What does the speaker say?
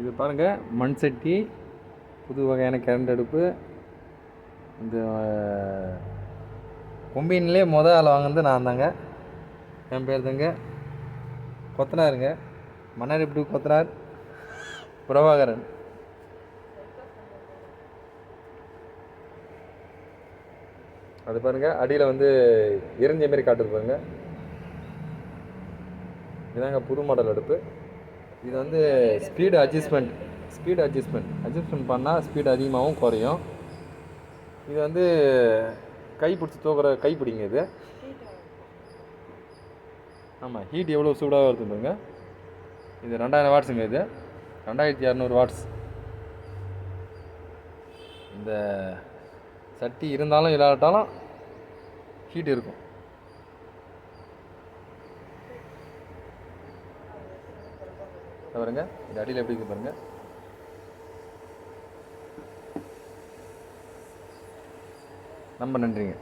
இது பாருங்கள், மண் சட்டி, புது வகையான கரண்ட் அடுப்பு. இந்த கொம்பின்லேயே ஆள் வாங்கினது நான் தாங்க. என் பேர் தாங்க கொத்தனாருங்க. மன்னாரிப்பட்டி கொத்தனார் பிரபாகரன். அது பாருங்கள், அடியில் வந்து இறங்கிய மாரி காட்டுது பாருங்கள். இதுதாங்க புது மாடல் அடுப்பு. இது வந்து ஸ்பீடு அட்ஜஸ்ட்மெண்ட் பண்ணால் ஸ்பீடு அதிகமாகவும் குறையும். இது வந்து கை பிடிச்சி தூக்குற கை பிடிங்க. இது ஆமாம், ஹீட் எவ்வளோ சூடாக வருது பாருங்க. இது 2000 வாட்ஸுங்க. இது 2200 வாட்ஸ். இந்த சட்டி இருந்தாலும் இல்லாட்டாலும் ஹீட் இருக்கும். பாருங்க, இந்த அடியில் எப்படி இருக்கு பாருங்க. ரொம்ப நன்றிங்க.